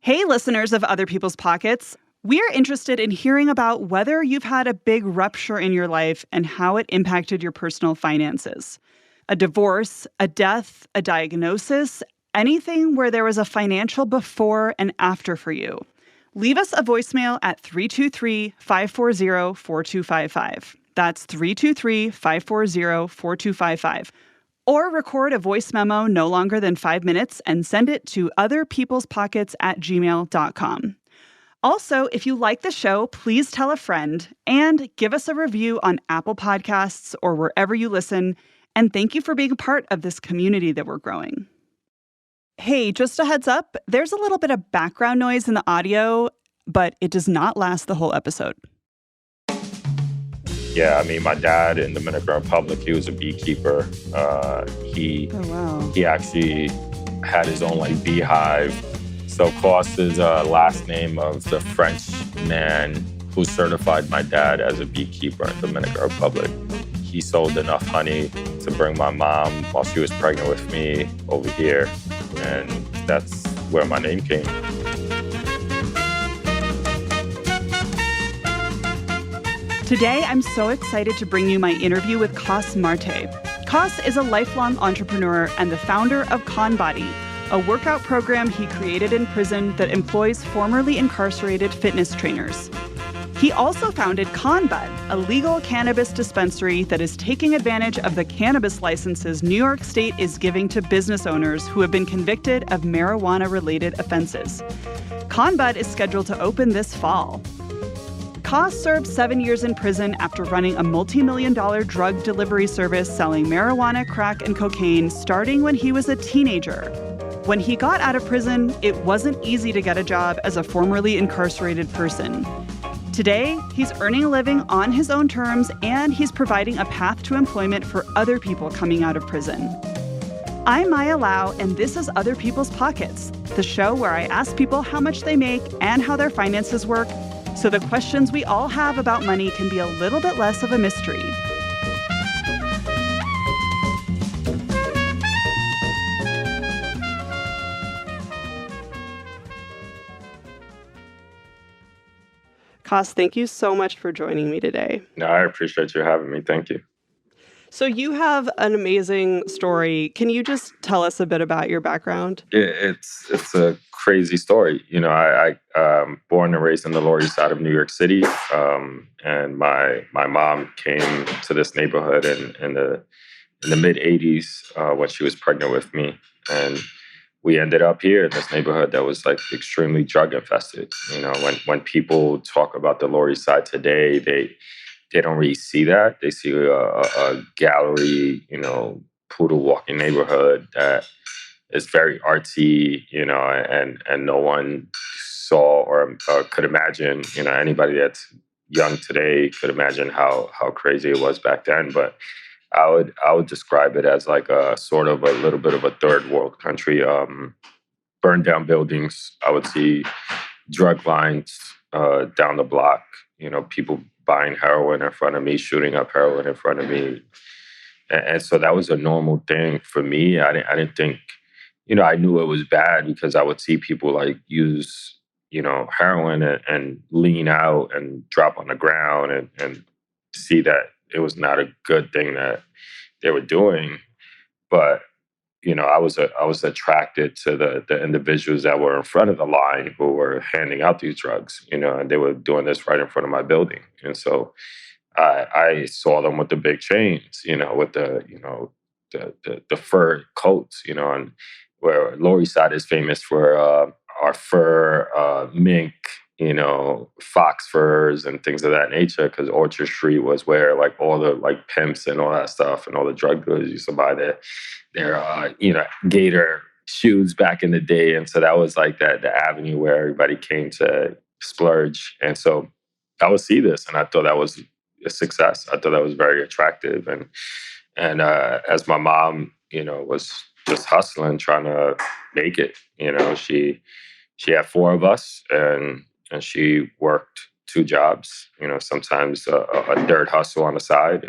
Hey, listeners of Other People's Pockets. We're interested in hearing about whether you've had a big rupture in your life and how it impacted your personal finances. A divorce, a death, a diagnosis, anything where there was a financial before and after for you. Leave us a voicemail at 323-540-4255. That's 323-540-4255. Or record a voice memo no longer than 5 minutes and send it to otherpeoplespockets@gmail.com. Also, if you like the show, please tell a friend and give us a review on Apple Podcasts or wherever you listen. And thank you for being a part of this community that we're growing. Hey, just a heads up, there's a little bit of background noise in the audio, but it does not last the whole episode. Yeah, I mean, my dad in the Dominican Republic, he was a beekeeper. He actually had his own beehive. So Coss is a last name of the French man who certified my dad as a beekeeper in the Dominican Republic. He sold enough honey to bring my mom while she was pregnant with me over here. And that's where my name came. Today, I'm so excited to bring you my interview with Coss Marte. Coss is a lifelong entrepreneur and the founder of ConBody, a workout program he created in prison that employs formerly incarcerated fitness trainers. He also founded ConBud, a legal cannabis dispensary that is taking advantage of the cannabis licenses New York State is giving to business owners who have been convicted of marijuana-related offenses. ConBud is scheduled to open this fall. Coss served 7 years in prison after running a multi-million-dollar drug delivery service selling marijuana, crack, and cocaine starting when he was a teenager. When he got out of prison, it wasn't easy to get a job as a formerly incarcerated person. Today, he's earning a living on his own terms, and he's providing a path to employment for other people coming out of prison. I'm Maya Lau, and this is Other People's Pockets, the show where I ask people how much they make and how their finances work, so the questions we all have about money can be a little bit less of a mystery. Coss, thank you so much for joining me today. No, I appreciate you having me. Thank you. So you have an amazing story. Can you just tell us a bit about your background? It's a crazy story. You know, I born and raised in the Lower East Side of New York City, and my mom came to this neighborhood in the mid '80s when she was pregnant with me, and we ended up here in this neighborhood that was extremely drug infested. You know, when people talk about the Lower East Side today, they don't really see that. They see a gallery, poodle walking neighborhood that is very artsy, and no one saw or could imagine, anybody that's young today could imagine how crazy it was back then. But I would describe it as like a sort of a little bit of a third world country. Burned down buildings. I would see drug lines down the block. People buying heroin in front of me, shooting up heroin in front of me, and so that was a normal thing for me. I didn't think, I knew it was bad because I would see people use, heroin and lean out and drop on the ground and see that it was not a good thing that they were doing. But, I was attracted to the individuals that were in front of the line who were handing out these drugs, and they were doing this right in front of my building. And so I saw them with the big chains, with the fur coats, and where Lower East Side is famous for our fur, mink, fox furs and things of that nature, because Orchard Street was where all the pimps and all that stuff and all the drug dealers used to buy their gator shoes back in the day. And so that was the avenue where everybody came to splurge. And so I would see this and I thought that was a success. I thought that was very attractive. And as my mom, was just hustling, trying to make it, she had 4 of us and she worked 2 jobs, sometimes a third hustle on the side.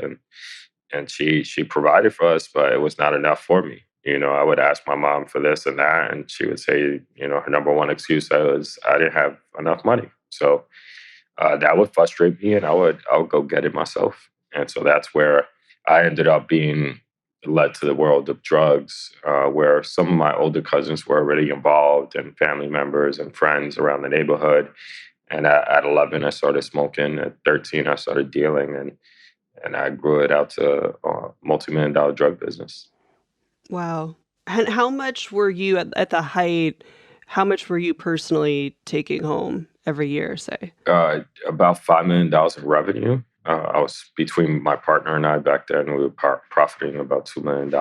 And she provided for us, but it was not enough for me. I would ask my mom for this and that, and she would say, her number one excuse was I didn't have enough money. So that would frustrate me, and I would go get it myself. And so that's where I ended up being led to the world of drugs, where some of my older cousins were already involved, and family members and friends around the neighborhood. And at 11, I started smoking. At 13, I started dealing, and I grew it out to a multi-million-dollar drug business. Wow. And how much were you at the height? How much were you personally taking home every year, say? About $5 million in revenue. I was between my partner and I back then. We were profiting about $2 million.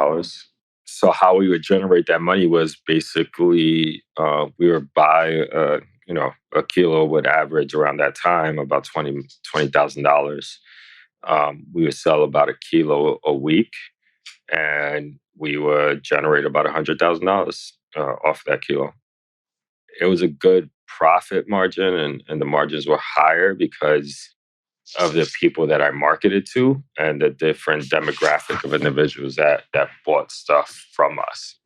So how we would generate that money was basically we would buy a kilo would average around that time about $20,000. We would sell about a kilo a week, and we would generate about $100,000 off that kilo. It was a good profit margin, and the margins were higher because of the people that I marketed to and the different demographic of individuals that bought stuff from us.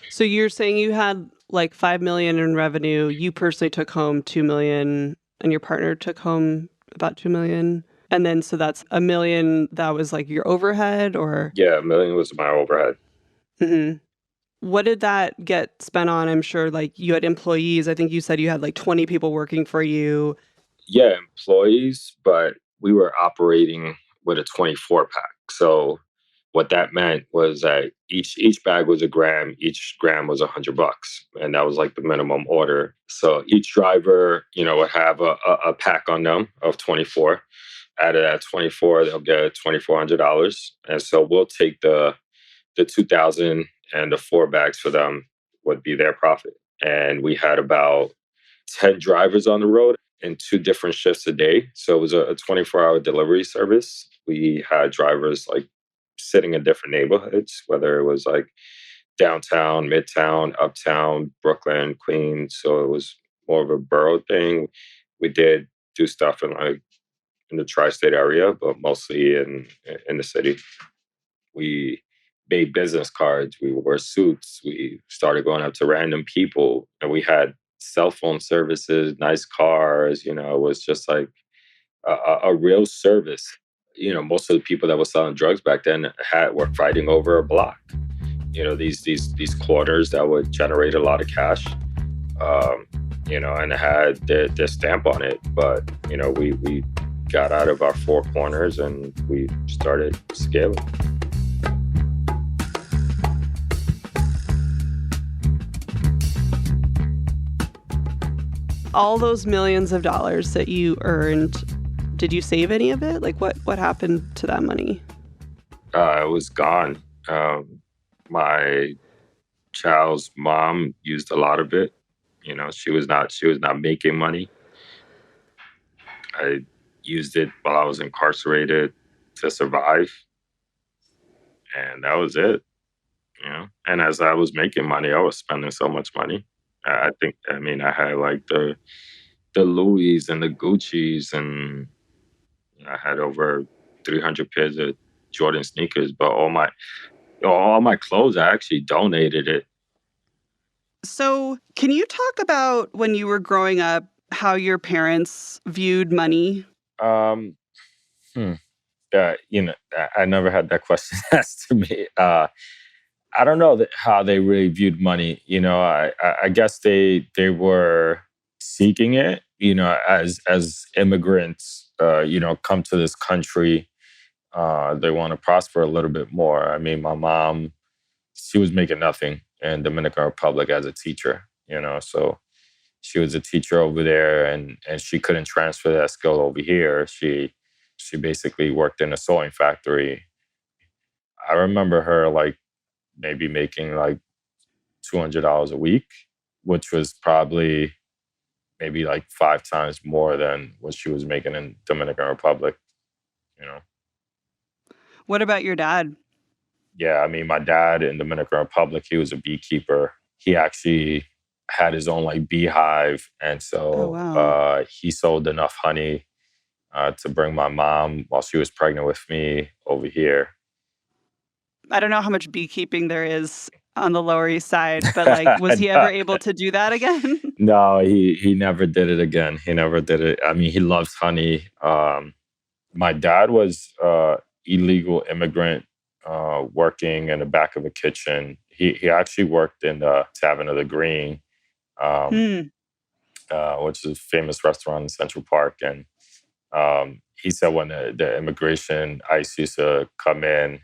So you're saying you had like 5 million in revenue. You personally took home 2 million and your partner took home about 2 million. And then so that's a million that was like your overhead or Yeah, a million was my overhead. Mhm. What did that get spent on? I'm sure like you had employees. I think you said you had like 20 people working for you. Yeah, employees, but we were operating with a 24 pack. So what that meant was that each bag was a gram, each gram was $100, and that was like the minimum order. So each driver, would have a pack on them of 24. Out of that 24, they'll get $2,400, and so we'll take the 2,000, and the 4 bags for them would be their profit. And we had about 10 drivers on the road in 2 different shifts a day. So it was a 24-hour delivery service. We had drivers like sitting in different neighborhoods, whether it was like downtown, midtown, uptown, Brooklyn, Queens. So it was more of a borough thing. We did do stuff in the tri-state area, but mostly in the city. We made business cards. We wore suits. We started going up to random people, and we had cell phone services, nice cars. It was just like a real service. Most of the people that were selling drugs back then were fighting over a block. These corners that would generate a lot of cash. And it had their stamp on it. But we got out of our 4 corners and we started scaling. All those millions of dollars that you earned, did you save any of it? Like what happened to that money? It was gone. My child's mom used a lot of it. She was not making money. I used it while I was incarcerated to survive, and that was it. And as I was making money, I was spending so much money. I had like the Louis and the Gucci's, and I had over 300 pairs of Jordan sneakers. But all my clothes, I actually donated it. So, can you talk about when you were growing up, how your parents viewed money? Um, hmm. I never had that question asked to me. I don't know how they really viewed money. I guess they were seeking it. As immigrants, come to this country, they want to prosper a little bit more. I mean, my mom, she was making nothing in Dominican Republic as a teacher. So she was a teacher over there, and she couldn't transfer that skill over here. She basically worked in a sewing factory. I remember her like maybe making like $200 a week, which was probably maybe like 5 times more than what she was making in Dominican Republic. You know, What about your dad? yeah. I mean, my dad in Dominican Republic, he was a beekeeper. He actually had his own like beehive, and Oh, so wow. he sold enough honey to bring my mom while she was pregnant with me over here. I don't know how much beekeeping there is on the Lower East Side, but like, was he ever able to do that again? No, he never did it again. He never did it. I mean, he loves honey. My dad was illegal immigrant working in the back of a kitchen. He actually worked in the Tavern of the Green, um, Hmm. which is a famous restaurant in Central Park. And he said when the immigration ICE used to come in,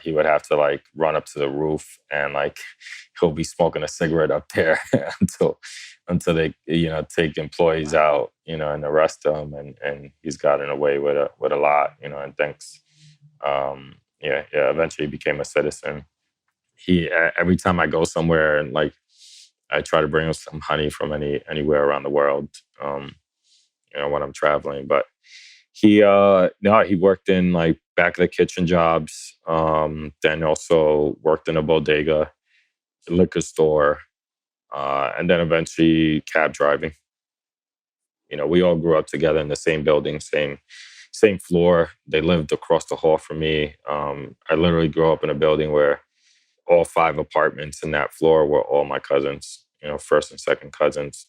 he would have to like run up to the roof and like he'll be smoking a cigarette up there until they take employees out and arrest them, and he's gotten away with a lot and thanks eventually he became a citizen. Every time I go somewhere and like I try to bring him some honey from anywhere around the world, when I'm traveling. But he no, he worked in like back of the kitchen jobs, then also worked in a bodega, liquor store, and then eventually cab driving. We all grew up together in the same building, same floor. They lived across the hall from me. I literally grew up in a building where all 5 apartments in that floor were all my cousins, first and second cousins.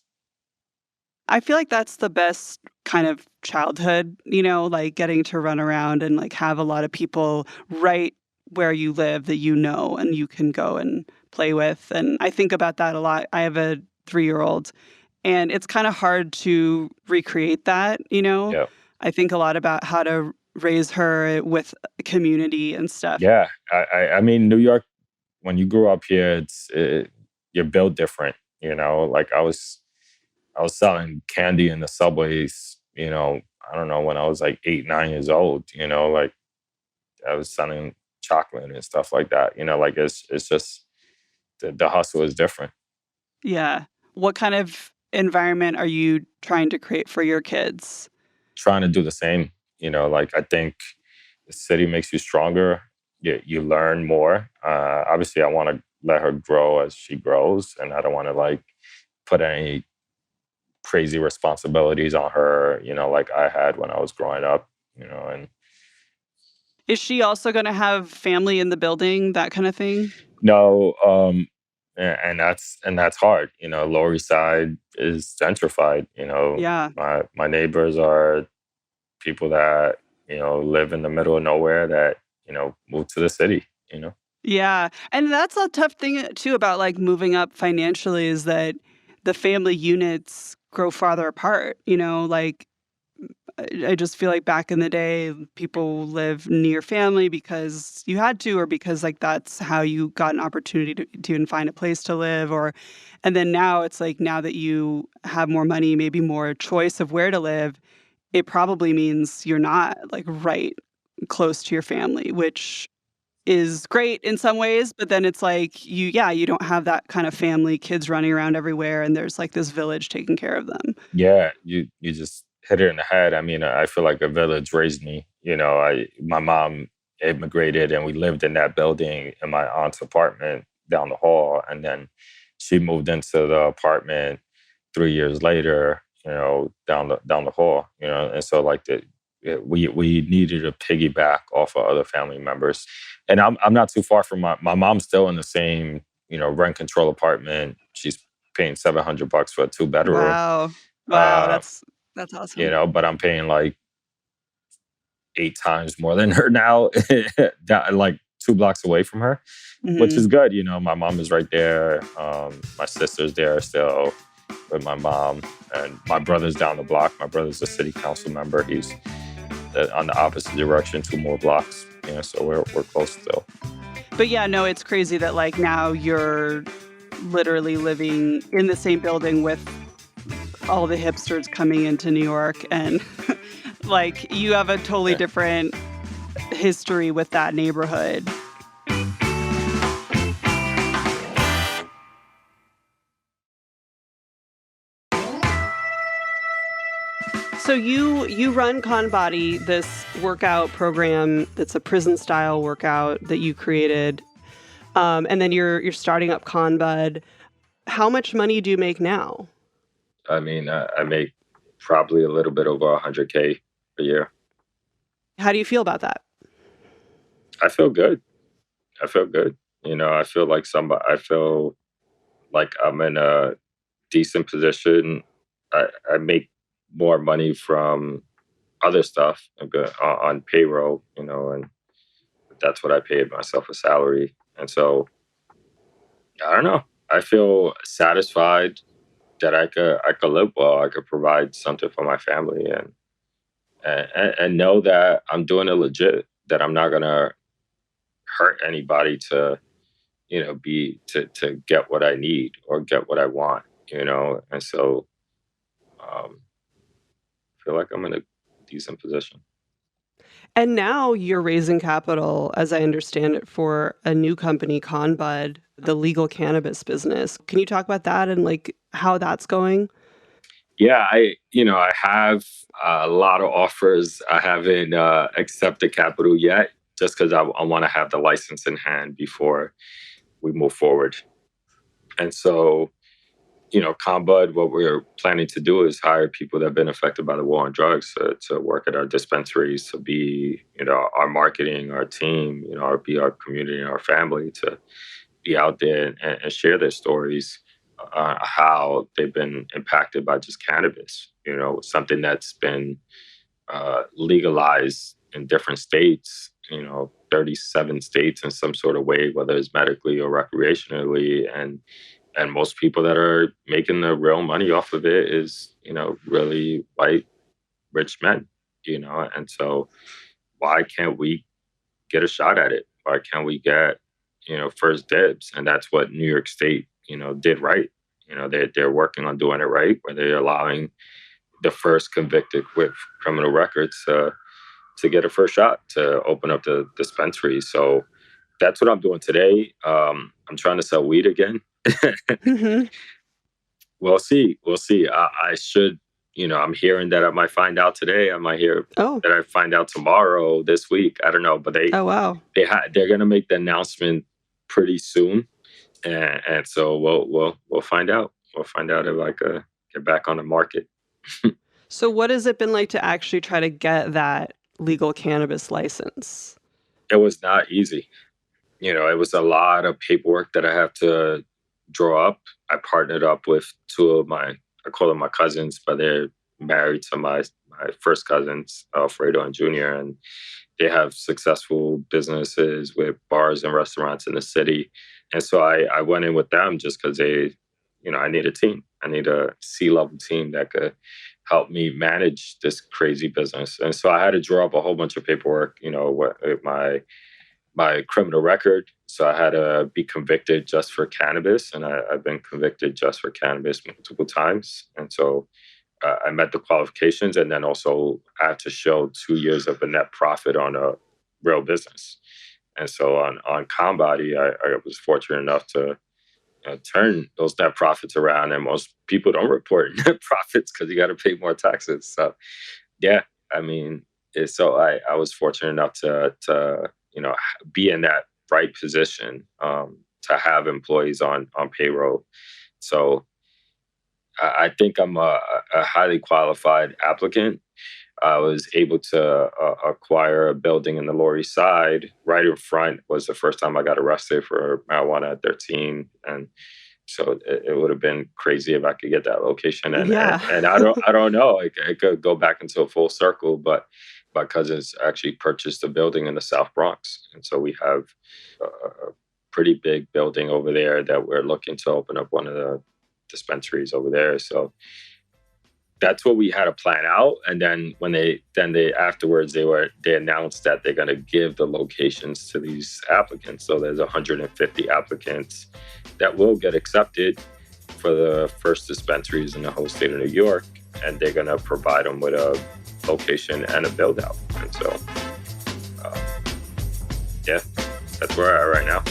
I feel like that's the best kind of childhood, like getting to run around and like have a lot of people right where you live that and you can go and play with. And I think about that a lot. I have a 3-year-old and it's kind of hard to recreate that. Yeah. I think a lot about how to raise her with community and stuff. Yeah. I mean, New York, when you grew up here, you're built different. Like I was selling candy in the subways, I don't know, when I was like 8, 9 years old, like I was selling chocolate and stuff like that. Like it's just the hustle is different. Yeah. What kind of environment are you trying to create for your kids? Trying to do the same, like I think the city makes you stronger. You learn more. Obviously, I want to let her grow as she grows, and I don't want to like put any crazy responsibilities on her, like I had when I was growing up, and Is she also gonna have family in the building, that kind of thing? no, and that's hard. Lower East Side is gentrified. Yeah. My neighbors are people that live in the middle of nowhere that moved to the city. Yeah, and that's a tough thing too about, like, moving up financially is that the family units grow farther apart, like, I just feel like back in the day, people live near family because you had to or because, like, that's how you got an opportunity to even find a place to live and then now it's like, now that you have more money, maybe more choice of where to live, it probably means you're not, like, right close to your family, which is great in some ways, but then it's like you don't have that kind of family, kids running around everywhere, and there's, like, this village taking care of them. Yeah, you just hit it in the head. I mean, I feel like a village raised me. My mom immigrated, and we lived in that building in my aunt's apartment down the hall, and then she moved into the apartment 3 years later. Down the hall. And so like we needed to piggyback off of other family members, and I'm not too far from my mom's still in the same rent control apartment. She's paying $700 for a 2 bedroom. Wow. Wow, Uh, that's awesome. but I'm paying like 8 times more than her now, like 2 blocks away from her, which is Mhm. good. My mom is right there. My sister's there still with my mom, and my brother's down the block. My brother's a city council member. He's on the opposite direction, 2 more blocks. So we're close still. But yeah, no, it's crazy that, like, now you're literally living in the same building with all the hipsters coming into New York and, like, you have a totally Yeah. different history with that neighborhood. So you run Conbody, this workout program that's a prison style workout that you created, and then you're starting up Conbud. How much money do you make now? I mean, I make probably a little bit over 100K a year. How do you feel about that? I feel good. feel good. I feel like I'm in a decent position. I make more money from other stuff on payroll, and that's what I paid myself a salary. And so I don't know. I feel satisfied that I could live well. I could provide something for my family, and know that I'm doing it legit. That I'm not gonna hurt anybody to be to get what I need or get what I want. And so I feel like I'm in a decent position. And now you're raising capital, as I understand it, for a new company, Conbud, the legal cannabis business. Can you talk about that and like how that's going? Yeah, I have a lot of offers. I haven't accepted capital yet, just because I want to have the license in hand before we move forward. And so, Combud, what we're planning to do is hire people that have been affected by the war on drugs to work at our dispensaries, to be, our marketing, our team, or be our community and our family, to be out there and share their stories, how they've been impacted by just cannabis, something that's been legalized in different states, 37 states in some sort of way, whether it's medically or recreationally. And most people that are making the real money off of it is, really white, rich men, and so why can't we get a shot at it? Why can't we get, first dibs? And that's what New York State, did right. They're working on doing it right, where they're allowing the first convicted with criminal records to get a first shot to open up the dispensary. So that's what I'm doing today. I'm trying to sell weed again. Mm-hmm. We'll see. We'll see. I should, I'm hearing that I might find out today. I might hear Oh, that I find out tomorrow, this week. I don't know, but oh, wow. they're going to make the announcement pretty soon, and so we'll find out. We'll find out if I could get back on the market. So what has it been like to actually try to get that legal cannabis license? It was not easy. It was a lot of paperwork that I have to draw up. I partnered up with two of I call them my cousins, but they're married to my first cousins, Alfredo and Junior, and they have successful businesses with bars and restaurants in the city. And so I went in with them just because I need a team. I need a C-level team that could help me manage this crazy business. And so I had to draw up a whole bunch of paperwork, with my criminal record. So I had to be convicted just for cannabis, and I've been convicted just for cannabis multiple times. And so I met the qualifications, and then also I have to show 2 years of a net profit on a real business. And so on Combody, I was fortunate enough to turn those net profits around, and most people don't report net profits because you got to pay more taxes. So yeah, I mean, so I was fortunate enough to be in that right position, to have employees on payroll. So I think I'm a highly qualified applicant. I was able to acquire a building in the Lower East Side. Right in front was the first time I got arrested for marijuana at 13, and so it would have been crazy if I could get that location. And Yeah. and I don't know. It could go back into a full circle, but my cousins actually purchased a building in the South Bronx, and so we have a pretty big building over there that we're looking to open up one of the dispensaries over there. So that's what we had to plan out. And then when they afterwards they announced that they're going to give the locations to these applicants. So there's 150 applicants that will get accepted for the first dispensaries in the whole state of New York, and they're going to provide them with a location and a build out. And so yeah, that's where we're at right now.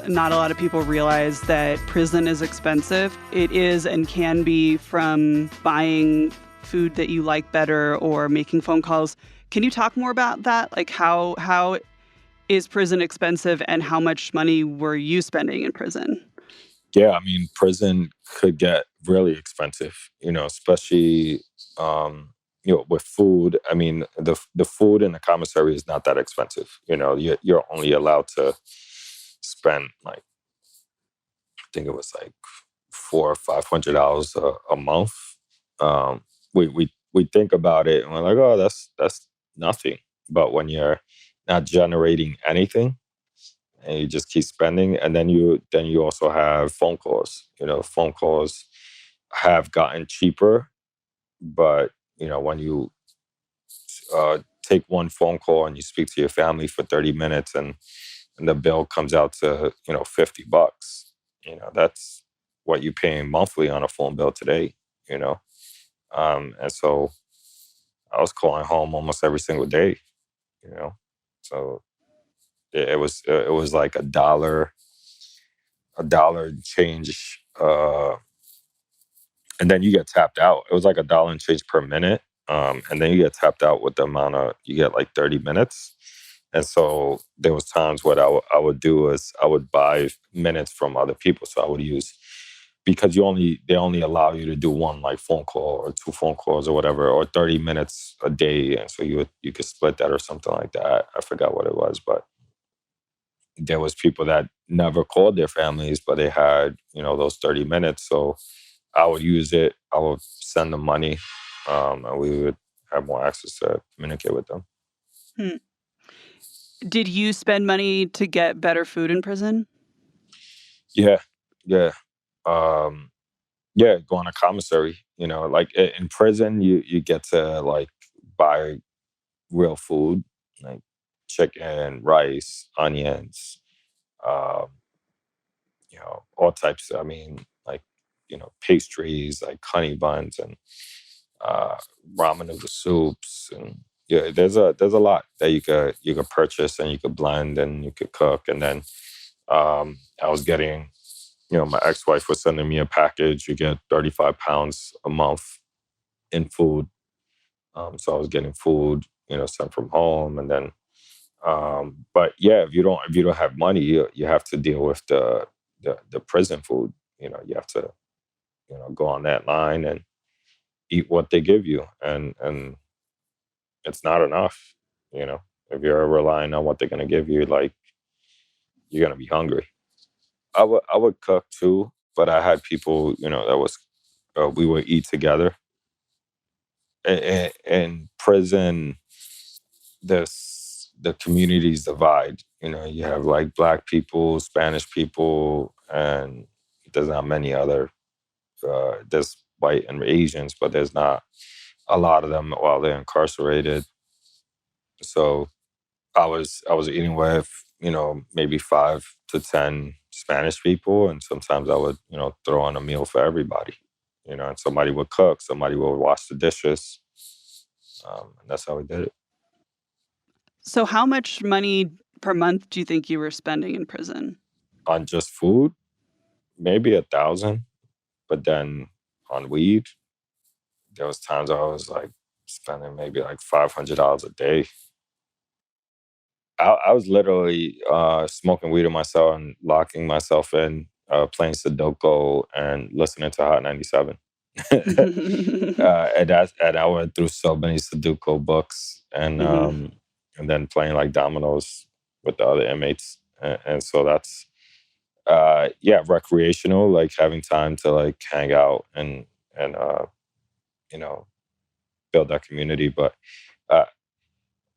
Not a lot of people realize that prison is expensive. It is and can be, from buying food that you like better or making phone calls. Can you talk more about that? Like how is prison expensive, and how much money were you spending in prison? Yeah, I mean, prison could get really expensive, especially with food, I mean, the food in the commissary is not that expensive. You're only allowed to spend like, I think it was like $400 or $500 a month. We think about it and we're like, oh, that's nothing. But when you're not generating anything and you just keep spending, and then you also have phone calls. Phone calls have gotten cheaper, but when you take one phone call and you speak to your family for 30 minutes and the bill comes out to $50, that's what you're paying monthly on a phone bill today. And so I was calling home almost every single day. So it was like a dollar and change, and then you get tapped out. It was like $1 and change per minute, and then you get tapped out with the amount of, you get like 30 minutes. And so there was times what I would do is I would buy minutes from other people. So I would use, because they only allow you to do one like phone call or two phone calls or whatever, or 30 minutes a day. And so you could split that or something like that. I forgot what it was, but there was people that never called their families, but they had, those 30 minutes. So I would use it. I would send them money, and we would have more access to communicate with them. Hmm. Did you spend money to get better food in prison? Yeah. Going to commissary. Like in prison, you get to like buy real food, like chicken, rice, onions, um, all types. I mean, like pastries, like honey buns and ramen noodle soups, and there's a lot that you could purchase and you could blend and you could cook. And then I was getting, my ex-wife was sending me a package. You get 35 pounds a month in food. So I was getting food, sent from home. And then, but yeah, if you don't have money, you have to deal with the prison food. You have to, go on that line and eat what they give you. And it's not enough. If you're relying on what they're going to give you, like, you're going to be hungry. I would cook too, but I had people, that was, we would eat together. In prison, the communities divide. You have like Black people, Spanish people, and there's not many other. There's white and Asians, but there's not a lot of them while they're incarcerated. So I was eating with maybe 5 to 10 Spanish people, and sometimes I would throw on a meal for everybody. And somebody would cook, somebody would wash the dishes, and that's how we did it. So how much money per month do you think you were spending in prison? On just food, maybe 1,000, but then on weed, there was times I was like spending maybe like $500 a day. I was literally smoking weed in my cell and locking myself in, playing Sudoku and listening to Hot 97. And I went through so many Sudoku books, and then playing like dominoes with the other inmates. And so that's recreational, like having time to like hang out and build that community. But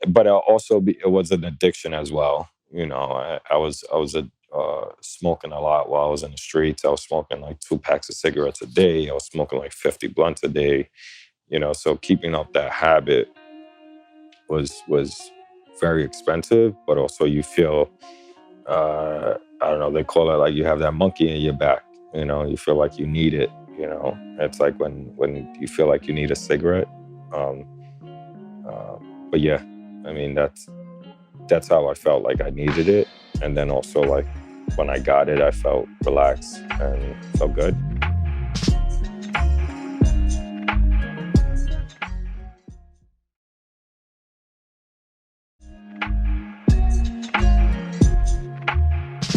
it was an addiction as well. I was smoking a lot while I was in the streets. I was smoking like 2 packs of cigarettes a day. I was smoking like 50 blunts a day. So keeping up that habit was very expensive, but also you feel, I don't know, they call it like you have that monkey in your back. You feel like you need it. It's like when you feel like you need a cigarette. But yeah, I mean, that's how I felt like I needed it. And then also like when I got it, I felt relaxed and felt good.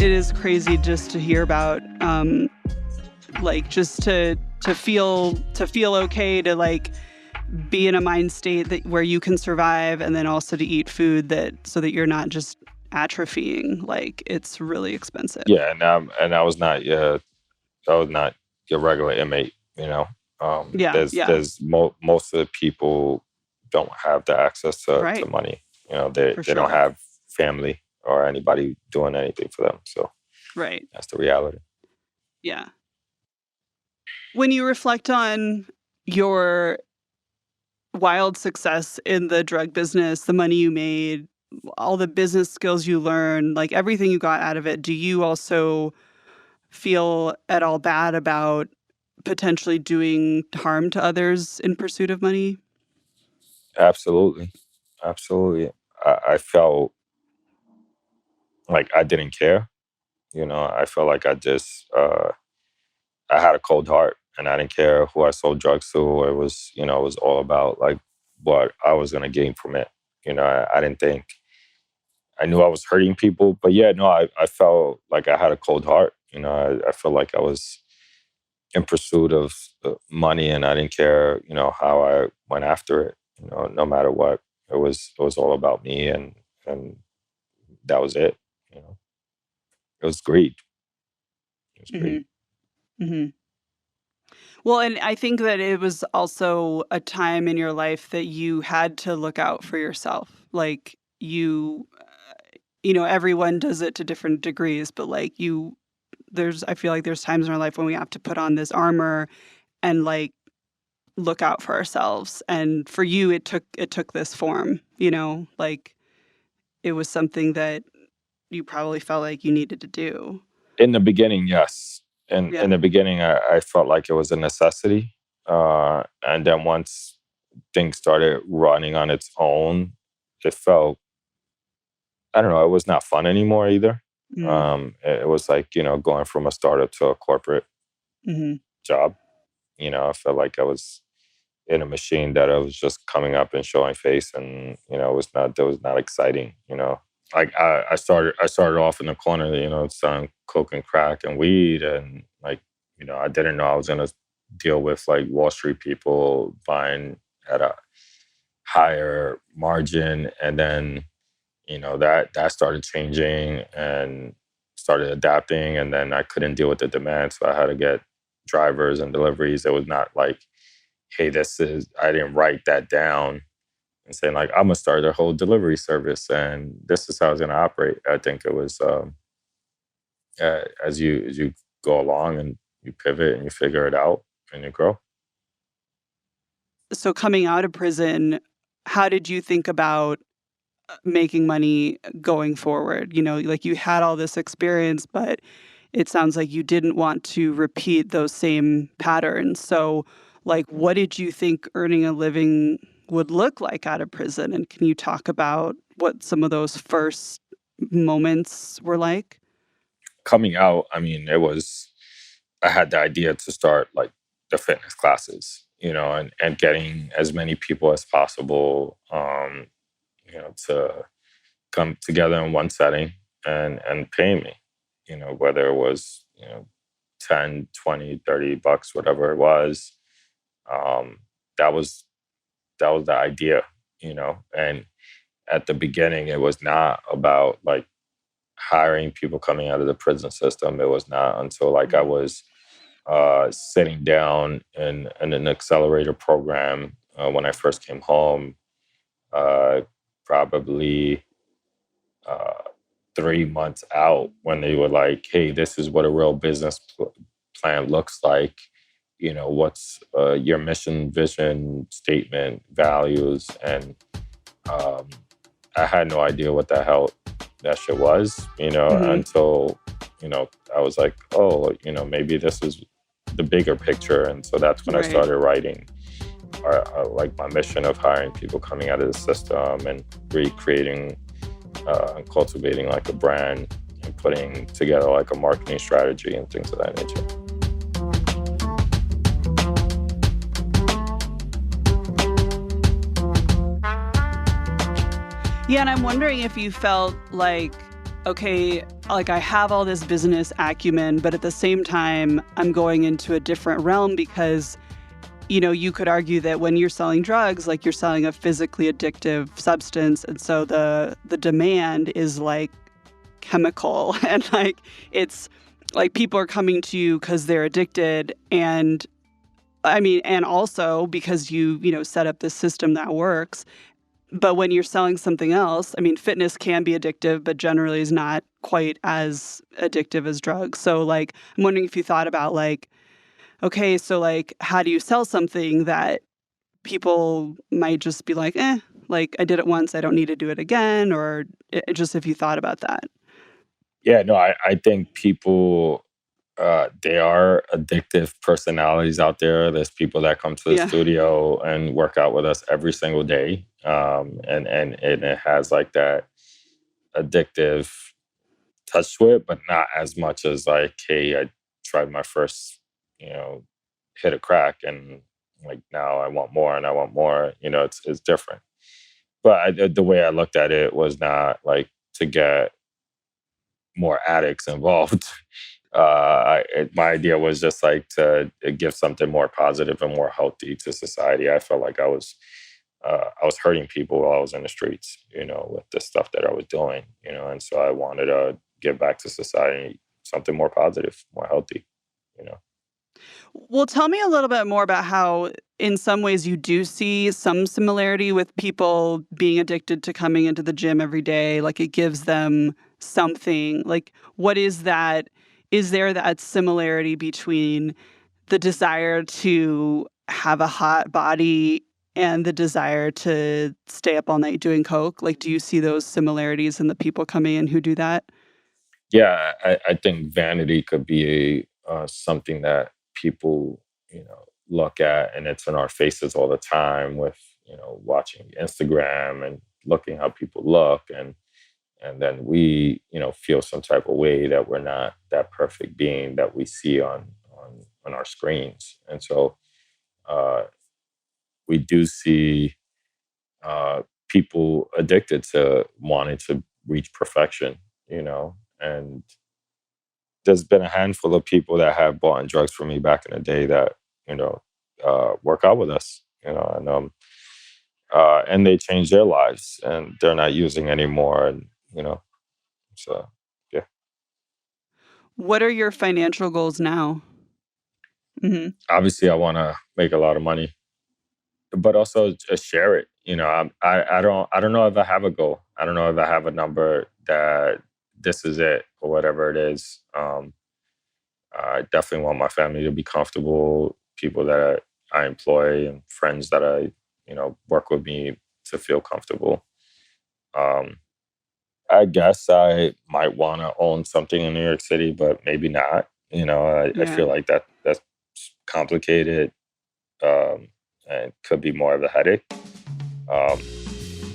It is crazy just to hear about, like just to feel okay to like be in a mind state that where you can survive, and then also to eat food that so that you're not just atrophying. Like, it's really expensive. Yeah, and I was not your regular inmate. You know, Yeah, yeah, there's most of the people don't have the access to right, money. You know, they for they don't sure. have family or anybody doing anything for them. So Right, that's the reality. yeah. When you reflect on your wild success in the drug business, the money you made, all the business skills you learned, like everything you got out of it, do you also feel at all bad about potentially doing harm to others in pursuit of money? Absolutely, absolutely. I felt like I didn't care. You know, I felt like I had a cold heart and I didn't care who I sold drugs to. It was, it was all about like what I was going to gain from it. I didn't think, I knew I was hurting people, but yeah, no, I felt like I had a cold heart. I felt like I was in pursuit of money and I didn't care, how I went after it, no matter what. It was all about me and that was it. You know, it was greed. It was greed. Hmm. Hmm. Well, and I think that it was also a time in your life that you had to look out for yourself. Like everyone does it to different degrees, but I feel like there's times in our life when we have to put on this armor and like look out for ourselves. And for you, it took this form, like it was something that you probably felt like you needed to do. In the beginning, yes. And in Yeah. the beginning, I felt like it was a necessity. And then once things started running on its own, it felt, I don't know, it was not fun anymore either. Mm. It was like, going from a startup to a corporate Hmm. job. I felt like I was in a machine that I was just coming up and showing face and, that was not exciting. Like I started off in the corner, selling coke and crack and weed, and like, I didn't know I was gonna deal with like Wall Street people buying at a higher margin, and then that started changing and started adapting, and then I couldn't deal with the demand, so I had to get drivers and deliveries. It was not like, hey, I didn't write that down and saying like I'm gonna start a whole delivery service and this is how it's gonna operate. I think it was as you go along and you pivot and you figure it out and you grow. So coming out of prison, how did you think about making money going forward? Like you had all this experience, but it sounds like you didn't want to repeat those same patterns. So, like, what did you think earning a living would look like out of prison? And can you talk about what some of those first moments were like? Coming out, I mean, I had the idea to start like the fitness classes, and getting as many people as possible, to come together in one setting and pay me, whether it was, 10, 20, $30, whatever it was. Um, that was the idea, and at the beginning it was not about like hiring people coming out of the prison system. It was not until like I was sitting down in an accelerator program when I first came home, probably uh, 3 months out, when they were like, hey, this is what a real business plan looks like. What's your mission, vision, statement, values, and um, I had no idea what the hell that shit was, Hmm. until, I was like, oh, maybe this is the bigger picture. And so that's when I Right. started writing like my mission of hiring people coming out of the system and recreating and cultivating like a brand and putting together like a marketing strategy and things of that nature. Yeah, and I'm wondering if you felt like, okay, like I have all this business acumen, but at the same time, I'm going into a different realm because you could argue that when you're selling drugs, like you're selling a physically addictive substance. And so the demand is like chemical and like it's like people are coming to you because they're addicted. And I mean, and also because you set up this system that works. But when you're selling something else, I mean, fitness can be addictive, but generally is not quite as addictive as drugs. So like, I'm wondering if you thought about like, okay, so like, how do you sell something that people might just be like, like I did it once, I don't need to do it again, or just if you thought about that. Yeah, no, I think people, they are addictive personalities out there. There's people that come to the studio and work out with us every single day. And it has like that addictive touch to it, but not as much as like, hey, I tried my first, hit of crack and like now I want more and I want more. It's different. But the way I looked at it was not like to get more addicts involved. My idea was just like to give something more positive and more healthy to society. I felt like I was hurting people while I was in the streets, with the stuff that I was doing, and so I wanted to give back to society something more positive, more healthy. Well, tell me a little bit more about how, in some ways, you do see some similarity with people being addicted to coming into the gym every day. Like, it gives them something. Like, what is that? Is there that similarity between the desire to have a hot body and the desire to stay up all night doing coke? Like, do you see those similarities in the people coming in who do that? Yeah, I think vanity could be something that people, look at, and it's in our faces all the time with, watching Instagram and looking how people look, and then we, feel some type of way that we're not that perfect being that we see on our screens, and so we do see people addicted to wanting to reach perfection, and there's been a handful of people that have bought drugs from me back in the day that, work out with us, and they change their lives and they're not using anymore. And, so, yeah. What are your financial goals now? Mm-hmm. Obviously, I want to make a lot of money, but also just share it. I don't know if I have a goal. I don't know if I have a number that this is it or whatever it is. I definitely want my family to be comfortable, people that I employ and friends that I, work with me to feel comfortable. I guess I might want to own something in New York City, but maybe not. I feel like that's complicated, and could be more of a headache.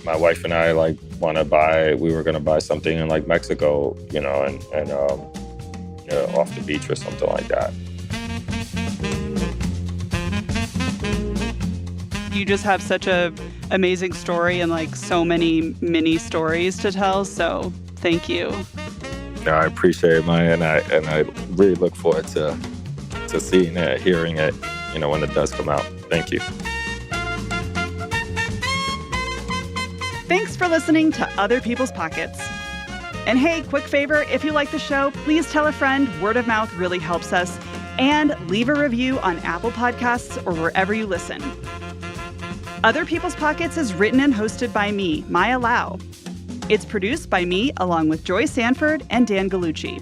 My wife and I we were going to buy something in like Mexico, and off the beach or something like that. You just have such a amazing story and like so many mini stories to tell. So thank you. No, I appreciate it, Maya, and I really look forward to seeing it, hearing it, when it does come out. Thank you. Thanks for listening to Other People's Pockets. And hey, quick favor, if you like the show, please tell a friend. Word of mouth really helps us. And leave a review on Apple Podcasts or wherever you listen. Other People's Pockets is written and hosted by me, Maya Lau. It's produced by me along with Joy Sanford and Dan Gallucci.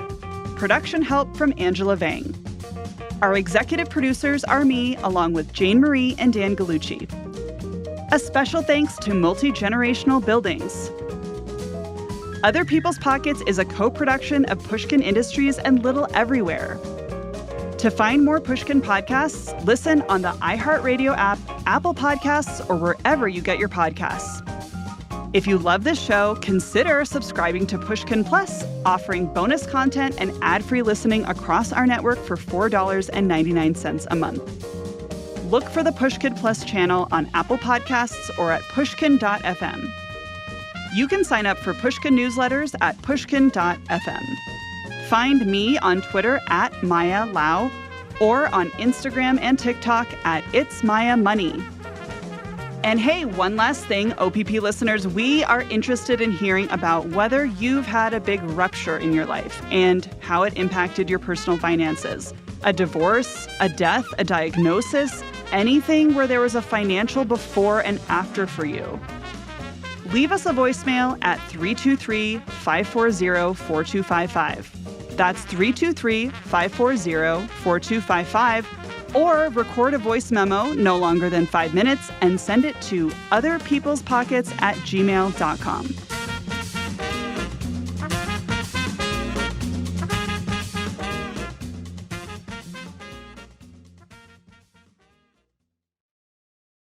Production help from Angela Vang. Our executive producers are me along with Jane Marie and Dan Gallucci. A special thanks to Multi-Generational Buildings. Other People's Pockets is a co-production of Pushkin Industries and Little Everywhere. To find more Pushkin podcasts, listen on the iHeartRadio app, Apple Podcasts, or wherever you get your podcasts. If you love this show, consider subscribing to Pushkin Plus, offering bonus content and ad-free listening across our network for $4.99 a month. Look for the Pushkin Plus channel on Apple Podcasts or at pushkin.fm. You can sign up for Pushkin newsletters at pushkin.fm. Find me on Twitter at Maya Lau or on Instagram and TikTok at It's Maya Money. And hey, one last thing, OPP listeners, we are interested in hearing about whether you've had a big rupture in your life and how it impacted your personal finances. A divorce, a death, a diagnosis, anything where there was a financial before and after for you. Leave us a voicemail at 323-540-4255. That's 323-540-4255. Or record a voice memo no longer than 5 minutes and send it to otherpeoplespockets@gmail.com.